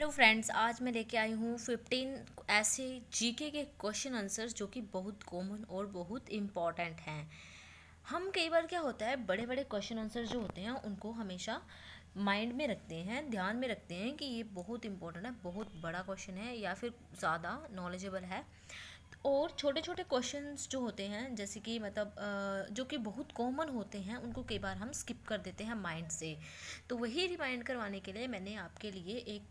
Hello friends, आज मैं लेके आई हूँ 15 ऐसे जीके के क्वेश्चन आंसर्स जो कि बहुत कॉमन और बहुत इम्पॉर्टेंट हैं। हम कई बार क्या होता है, बड़े बड़े क्वेश्चन आंसर जो होते हैं उनको हमेशा माइंड में रखते हैं, ध्यान में रखते हैं कि ये बहुत इंपॉर्टेंट है, बहुत बड़ा क्वेश्चन है या फिर ज़्यादा नॉलेजेबल है। और छोटे छोटे क्वेश्चंस जो होते हैं, जैसे कि मतलब जो कि बहुत कॉमन होते हैं, उनको कई बार हम स्किप कर देते हैं माइंड से। तो वही रिमाइंड करवाने के लिए मैंने आपके लिए एक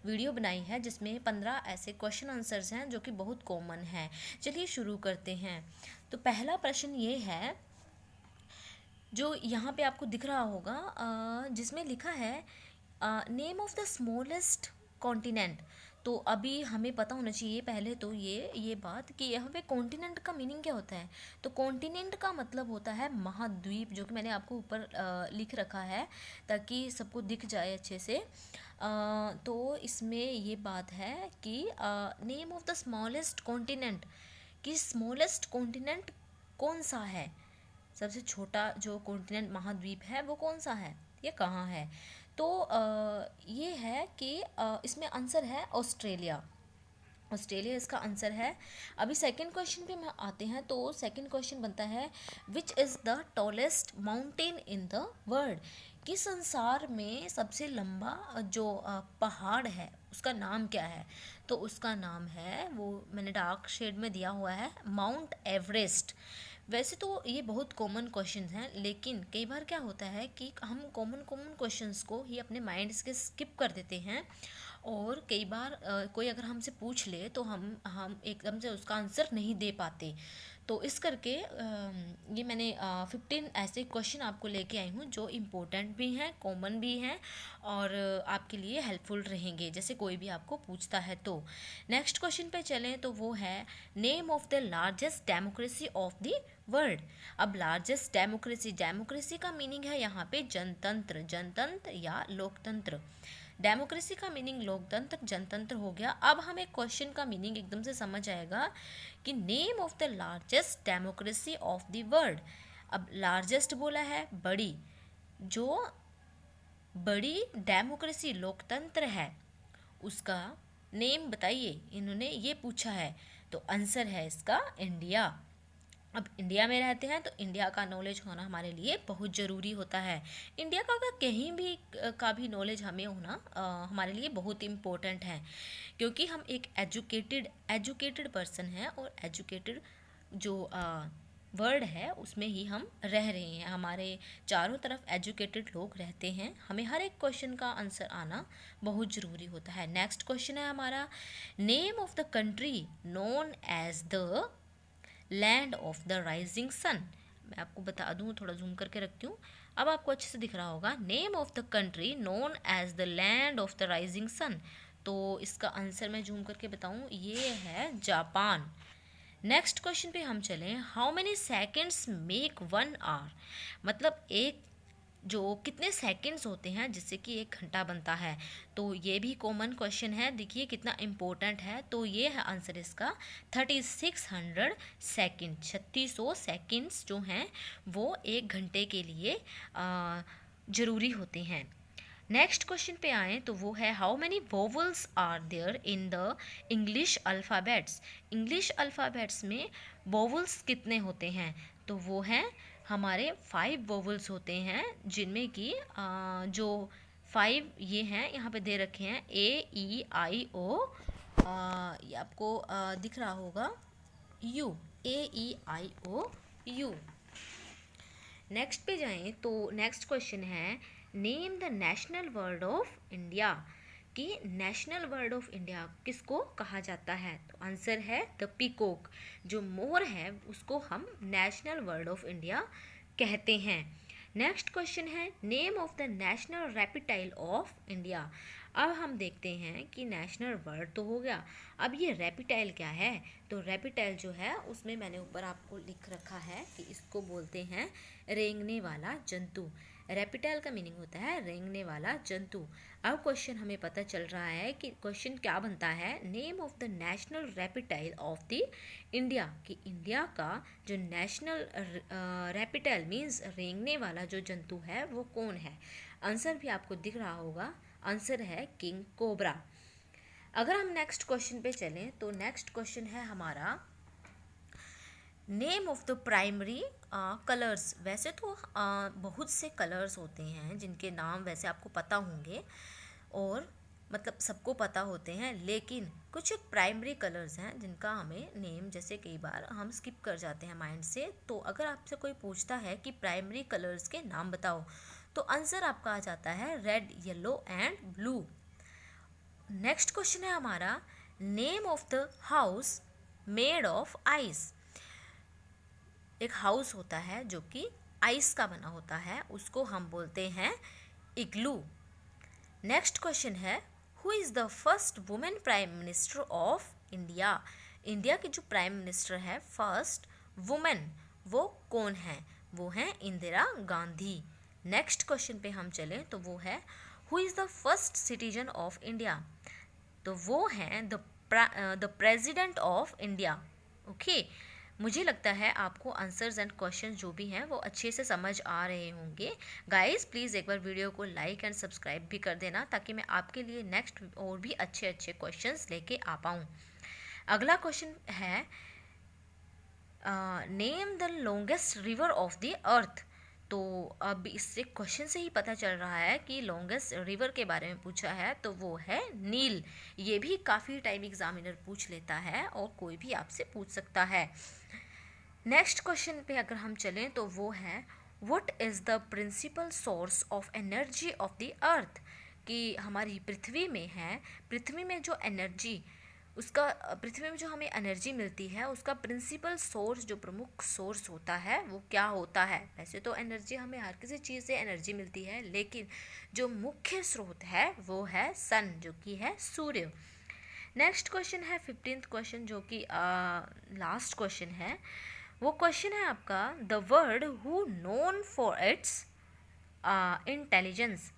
वीडियो बनाई है जिसमें 15 ऐसे क्वेश्चन आंसर्स हैं जो कि बहुत कॉमन हैं। चलिए शुरू करते हैं। तो पहला प्रश्न ये है, जो यहाँ पे आपको दिख रहा होगा, जिसमें लिखा है name of the smallest continent. तो अभी हमें पता होना चाहिए पहले तो ये बात कि यहाँ पे कॉन्टिनेंट का मीनिंग क्या होता है। तो कॉन्टिनेंट का मतलब होता है महाद्वीप, जो कि मैंने आपको ऊपर लिख रखा है ताकि सबको दिख जाए अच्छे से। तो इसमें ये बात है कि name of the smallest continent, कि स्मॉलेस्ट कॉन्टिनेंट कौन सा है, सबसे छोटा जो कॉन्टिनेंट महाद्वीप है वो कौन सा है, ये कहाँ है। तो ये है कि इसमें आंसर है ऑस्ट्रेलिया। ऑस्ट्रेलिया इसका आंसर है। अभी सेकंड क्वेश्चन पे हम आते हैं। तो सेकंड क्वेश्चन बनता है, which is the tallest mountain in the world, कि संसार में सबसे लंबा जो पहाड़ है उसका नाम क्या है। तो उसका नाम है, वो मैंने डार्क शेड में दिया हुआ है, माउंट एवरेस्ट। वैसे तो ये बहुत कॉमन क्वेश्चंस हैं, लेकिन कई बार क्या होता है कि हम कॉमन कॉमन क्वेश्चंस को ही अपने माइंड से स्किप कर देते हैं। और कई बार कोई अगर हमसे पूछ ले तो हम एकदम से उसका आंसर नहीं दे पाते। तो इस करके ये मैंने 15 ऐसे क्वेश्चन आपको लेके आई हूँ जो इम्पोर्टेंट भी हैं, कॉमन भी हैं और आपके लिए हेल्पफुल रहेंगे जैसे कोई भी आपको पूछता है। तो नेक्स्ट क्वेश्चन पे चलें, तो वो है name of the largest democracy of the world. अब लार्जेस्ट डेमोक्रेसी, डेमोक्रेसी का मीनिंग है यहाँ पे जनतंत्र, जनतंत्र या लोकतंत्र। डेमोक्रेसी का मीनिंग लोकतंत्र, जनतंत्र हो गया। अब हमें क्वेश्चन का मीनिंग एकदम से समझ आएगा कि name of the largest democracy of the world. अब लार्जेस्ट बोला है, बड़ी, जो बड़ी डेमोक्रेसी लोकतंत्र है उसका नेम बताइए, इन्होंने ये पूछा है। तो आंसर है इसका इंडिया। अब इंडिया में रहते हैं तो इंडिया का नॉलेज होना हमारे लिए बहुत ज़रूरी होता है। इंडिया का कहीं भी का भी नॉलेज हमें होना हमारे लिए बहुत इम्पोर्टेंट है, क्योंकि हम एक एजुकेटेड पर्सन हैं और एजुकेटेड जो वर्ल्ड है उसमें ही हम रह रहे हैं। हमारे चारों तरफ एजुकेटेड लोग रहते हैं, हमें हर एक क्वेश्चन का आंसर आना बहुत ज़रूरी होता है। नेक्स्ट क्वेश्चन है हमारा, name of the country known as the land of the rising sun. मैं आपको बता दूं, थोड़ा जूम करके रखती हूँ, अब आपको अच्छे से दिख रहा होगा। Name of the country known as the land of the rising sun. तो इसका आंसर मैं जूम करके बताऊं, ये है जापान। नेक्स्ट क्वेश्चन पे हम चलें, how many seconds make 1 hour, मतलब एक जो कितने सेकंड्स होते हैं जिससे कि 1 घंटा बनता है। तो ये भी कॉमन क्वेश्चन है, देखिए कितना इम्पोर्टेंट है। तो ये है आंसर इसका 3600 सेकेंड। 3600 सेकेंड्स जो हैं वो 1 घंटे के लिए ज़रूरी होते हैं। नेक्स्ट क्वेश्चन पे आएँ तो वो है, how many vowels are there in the English alphabets. English alphabets में वोवल्स कितने होते हैं। तो वो हैं हमारे 5 वोवल्स होते हैं, जिनमें कि जो 5 ये हैं यहाँ पे दे रखे हैं, A E I O, ये आपको दिख रहा होगा, U, AEIOU। नेक्स्ट पे जाएं तो नेक्स्ट क्वेश्चन है, name the national bird of India, कि नेशनल बर्ड ऑफ इंडिया किसको कहा जाता है। तो आंसर है द पीकॉक। जो मोर है उसको हम नेशनल बर्ड ऑफ इंडिया कहते हैं। नेक्स्ट क्वेश्चन है, name of the national reptile of India. अब हम देखते हैं कि नेशनल बर्ड तो हो गया, अब ये रेप्टाइल क्या है। तो रेप्टाइल जो है उसमें मैंने ऊपर आपको लिख रखा है कि इसको बोलते हैं रेंगने वाला जंतु। रेप्टाइल का मीनिंग होता है रेंगने वाला जंतु। अब क्वेश्चन हमें पता चल रहा है कि क्वेश्चन क्या बनता है, name of the national reptile of the India, कि इंडिया का जो नेशनल रेप्टाइल मीन्स रेंगने वाला जो जंतु है वो कौन है। आंसर भी आपको दिख रहा होगा, आंसर है किंग कोबरा। अगर हम नेक्स्ट क्वेश्चन पे चलें तो नेक्स्ट क्वेश्चन है हमारा name of the primary colours. वैसे तो बहुत से कलर्स होते हैं जिनके नाम वैसे आपको पता होंगे और मतलब सबको पता होते हैं, लेकिन कुछ एक प्राइमरी कलर्स हैं जिनका हमें नेम जैसे कई बार हम स्किप कर जाते हैं माइंड से। तो अगर आपसे कोई पूछता है कि प्राइमरी कलर्स के नाम बताओ तो आंसर आपका आ जाता है red, yellow and blue. Next question है हमारा name of the house made of ice. एक हाउस होता है जो कि आइस का बना होता है, उसको हम बोलते हैं इग्लू। नेक्स्ट क्वेश्चन है who is the first women prime minister of India. India की जो प्राइम मिनिस्टर है फर्स्ट वुमेन, वो कौन है? वो है इंदिरा गांधी। नेक्स्ट क्वेश्चन पे हम चलें तो वो है who is the first citizen of India. तो वो हैं the president of India. Okay, मुझे लगता है आपको आंसर्स एंड क्वेश्चन जो भी हैं वो अच्छे से समझ आ रहे होंगे। गाइस प्लीज़ एक बार वीडियो को लाइक एंड सब्सक्राइब भी कर देना ताकि मैं आपके लिए नेक्स्ट और भी अच्छे अच्छे क्वेश्चंस लेके आ पाऊँ। अगला क्वेश्चन है name the longest river of the अर्थ। तो अब इससे क्वेश्चन से ही पता चल रहा है कि लॉन्गेस्ट रिवर के बारे में पूछा है, तो वो है नील। ये भी काफ़ी टाइम एग्जामिनर पूछ लेता है और कोई भी आपसे पूछ सकता है। नेक्स्ट क्वेश्चन पे अगर हम चलें तो वो है what is the principal source of energy of the earth. कि हमारी पृथ्वी में है, पृथ्वी में जो एनर्जी उसका पृथ्वी में जो हमें एनर्जी मिलती है उसका प्रिंसिपल सोर्स, जो प्रमुख सोर्स होता है वो क्या होता है? वैसे तो एनर्जी हमें हर किसी चीज़ से एनर्जी मिलती है, लेकिन जो मुख्य स्रोत है वो है सन, जो कि है सूर्य। नेक्स्ट क्वेश्चन है 15th क्वेश्चन, जो कि लास्ट क्वेश्चन है। वो क्वेश्चन है आपका the word who known for its intelligence.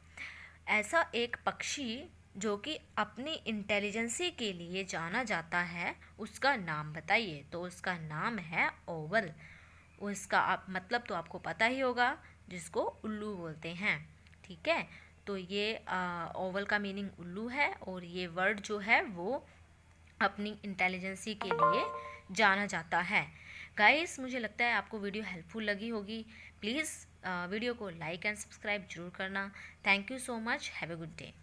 ऐसा एक पक्षी जो कि अपनी इंटेलिजेंसी के लिए जाना जाता है, उसका नाम बताइए। तो उसका नाम है ओवल। उसका आप मतलब तो आपको पता ही होगा, जिसको उल्लू बोलते हैं। ठीक है, तो ये ओवल का मीनिंग उल्लू है और ये वर्ड जो है वो अपनी इंटेलिजेंसी के लिए जाना जाता है। गाइस मुझे लगता है आपको वीडियो हेल्पफुल लगी होगी। प्लीज़ वीडियो को लाइक एंड सब्सक्राइब जरूर करना। Thank you so much, have a good day.